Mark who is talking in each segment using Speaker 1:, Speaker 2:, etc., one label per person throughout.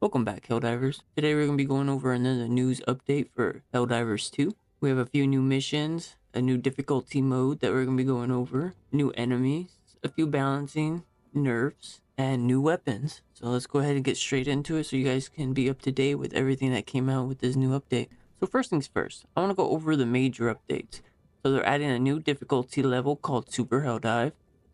Speaker 1: Welcome back, Helldivers. Today we're going to be going over another news update for Helldivers 2. We have a few new missions, a new difficulty mode that we're going to be going over, new enemies, a few balancing, nerfs, and new weapons. So let's go ahead and get straight into it so you guys can be up to date with everything that came out with this new update. So first things first, I want to go over the major updates. So they're adding a new difficulty level called Super Helldive.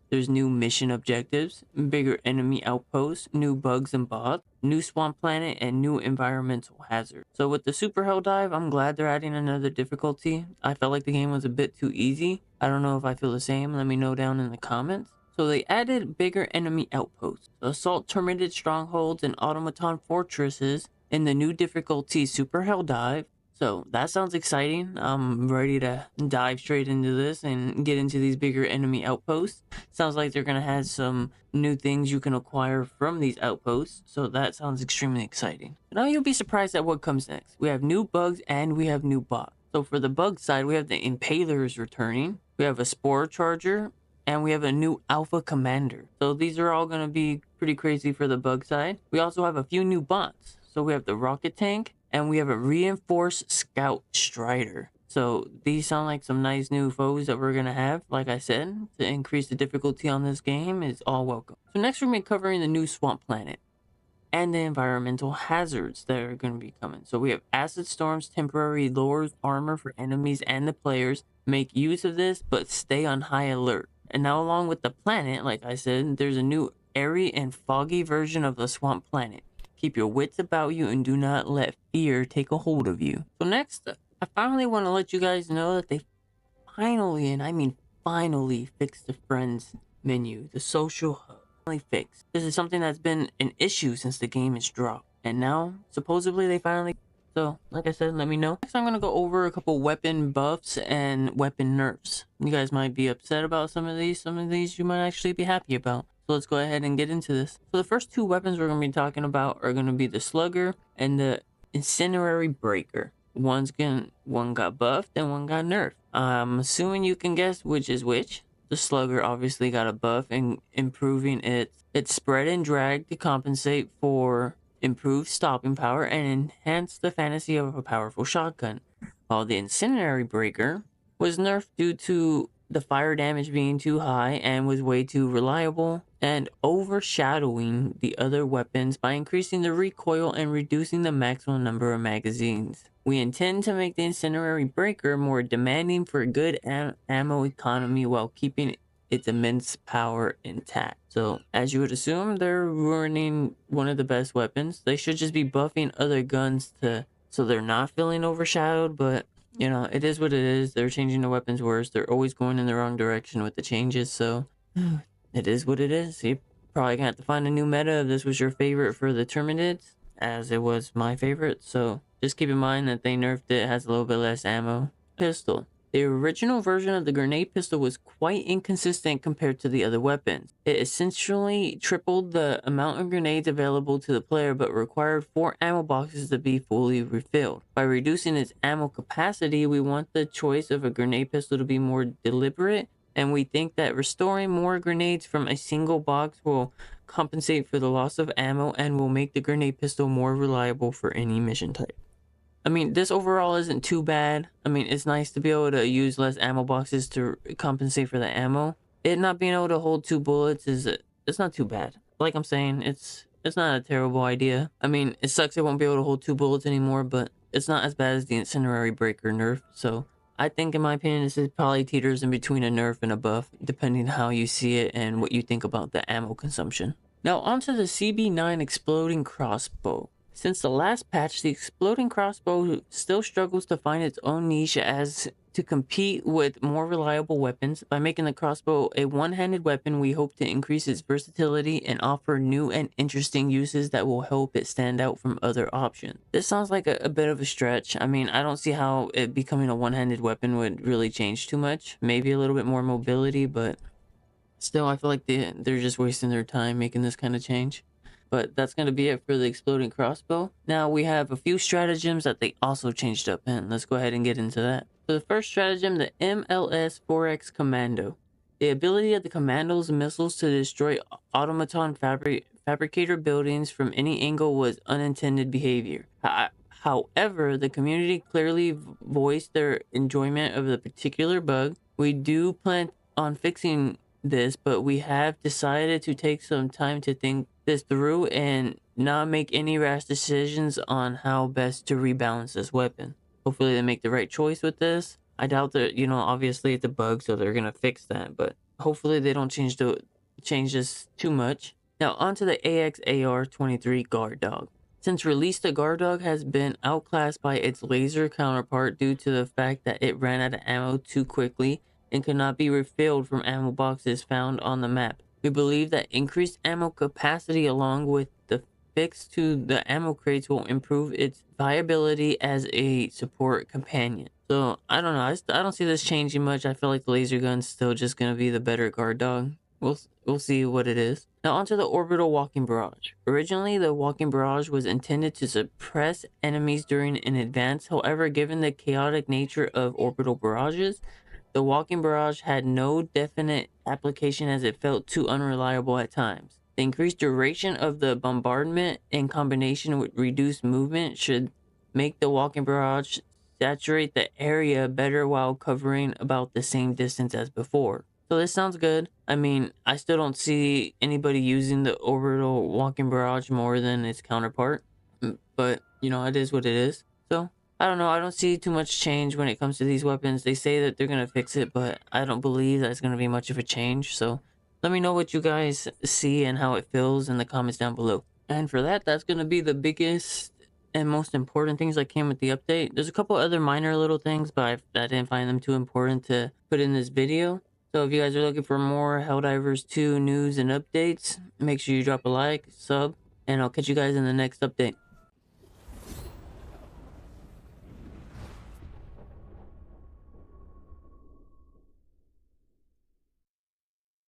Speaker 1: There's new mission objectives, bigger enemy outposts, new bugs and bots, new swamp planet, and new environmental hazards. So with the Super Hell Dive, I'm glad they're adding another difficulty. I felt like the game was a bit too easy. I don't know if I feel the same. Let me know down in the comments. So they added bigger enemy outposts, assault terminated strongholds, and automaton fortresses in the new difficulty Super Hell Dive. So that sounds exciting. I'm ready to dive straight into this and get into these bigger enemy outposts. Sounds like they're going to have some new things you can acquire from these outposts. So that sounds extremely exciting. Now you'll be surprised at what comes next. We have new bugs and we have new bots. So for the bug side, we have the Impalers returning. We have a Spore Charger. And we have a new Alpha Commander. So these are all going to be pretty crazy for the bug side. We also have a few new bots. So we have the Rocket Tank. And we have a Reinforced Scout Strider. So these sound like some nice new foes that we're going to have. Like I said, to increase the difficulty on this game is all welcome. So next we're going to be covering the new Swamp Planet and the environmental hazards that are going to be coming. So we have Acid Storms, temporary lures, armor for enemies and the players. Make use of this, but stay on high alert. And now along with the planet, like I said, there's a new airy and foggy version of the Swamp Planet. Keep your wits about you and do not let fear take a hold of you. So next, I finally want to let you guys know that they finally, and I mean finally, fixed the friends menu, the social hub. Finally fixed. This is something that's been an issue since the game is dropped. And now, supposedly, they finally... So, like I said, let me know. Next, I'm going to go over a couple weapon buffs and weapon nerfs. You guys might be upset about some of these. Some of these you might actually be happy about. So let's go ahead and get into this. So the first two weapons we're going to be talking about are going to be the Slugger and the Incendiary Breaker. One got buffed and one got nerfed. I'm assuming you can guess which is which. The Slugger obviously got a buff and improving its spread and drag to compensate for improved stopping power and enhance the fantasy of a powerful shotgun. While the Incendiary Breaker was nerfed due to the fire damage being too high and was way too reliable and overshadowing the other weapons by increasing the recoil and reducing the maximum number of magazines. We intend to make the Incendiary Breaker more demanding for good ammo economy while keeping its immense power intact. So, as you would assume, they're ruining one of the best weapons. They should just be buffing other guns so they're not feeling overshadowed, but you know, it is what it is. They're changing the weapons worse. They're always going in the wrong direction with the changes, so it is what it is. You probably gonna have to find a new meta if this was your favorite for the Terminids, as it was my favorite. So just keep in mind that they nerfed it. It has a little bit less ammo. Pistol. The original version of the grenade pistol was quite inconsistent compared to the other weapons. It essentially tripled the amount of grenades available to the player but required 4 ammo boxes to be fully refilled. By reducing its ammo capacity, we want the choice of a grenade pistol to be more deliberate, and we think that restoring more grenades from a single box will compensate for the loss of ammo and will make the grenade pistol more reliable for any mission type. I mean, this overall isn't too bad. I mean, it's nice to be able to use less ammo boxes to compensate for the ammo. It not being able to hold 2 bullets it's not too bad. Like I'm saying, it's not a terrible idea. I mean, it sucks it won't be able to hold 2 bullets anymore, but it's not as bad as the Incendiary Breaker nerf. So I think, in my opinion, this is probably teeters in between a nerf and a buff, depending on how you see it and what you think about the ammo consumption. Now onto the CB9 Exploding Crossbow. Since the last patch, the Exploding Crossbow still struggles to find its own niche as to compete with more reliable weapons. By making the crossbow a one-handed weapon, we hope to increase its versatility and offer new and interesting uses that will help it stand out from other options. This sounds like a bit of a stretch. I mean, I don't see how it becoming a one-handed weapon would really change too much. Maybe a little bit more mobility, but still, I feel like they're just wasting their time making this kind of change. But that's going to be it for the Exploding Crossbow. Now we have a few stratagems that they also changed up, and let's go ahead and get into that. For the first stratagem, the MLS 4X Commando. The ability of the Commando's missiles to destroy automaton fabricator buildings from any angle was unintended behavior. However, the community clearly voiced their enjoyment of the particular bug. We do plan on fixing this, but we have decided to take some time to think this through and not make any rash decisions on how best to rebalance this weapon. Hopefully they make the right choice with this. I doubt that, obviously it's a bug, so they're gonna fix that, but hopefully they don't change this too much. Now onto the AXAR-23 guard dog. Since release, the guard dog has been outclassed by its laser counterpart due to the fact that it ran out of ammo too quickly and could not be refilled from ammo boxes found on the map. We believe that increased ammo capacity along with the fix to the ammo crates will improve its viability as a support companion. So I don't know. I don't see this changing much. I feel like the laser gun's still just gonna be the better guard dog. We'll see what it is. Now onto the orbital walking barrage. Originally, the walking barrage was intended to suppress enemies during an advance. However, given the chaotic nature of orbital barrages, the walking barrage had no definite application as it felt too unreliable at times. The increased duration of the bombardment in combination with reduced movement should make the walking barrage saturate the area better while covering about the same distance as before. So this sounds good. I mean, I still don't see anybody using the orbital walking barrage more than its counterpart. But, it is what it is. So, I don't know. I don't see too much change when it comes to these weapons. They say that they're going to fix it, but I don't believe that's going to be much of a change. So, let me know what you guys see and how it feels in the comments down below. And for that, that's going to be the biggest and most important things that came with the update. There's a couple other minor little things, but I didn't find them too important to put in this video. So if you guys are looking for more Helldivers 2 news and updates, make sure you drop a like, sub, and I'll catch you guys in the next update.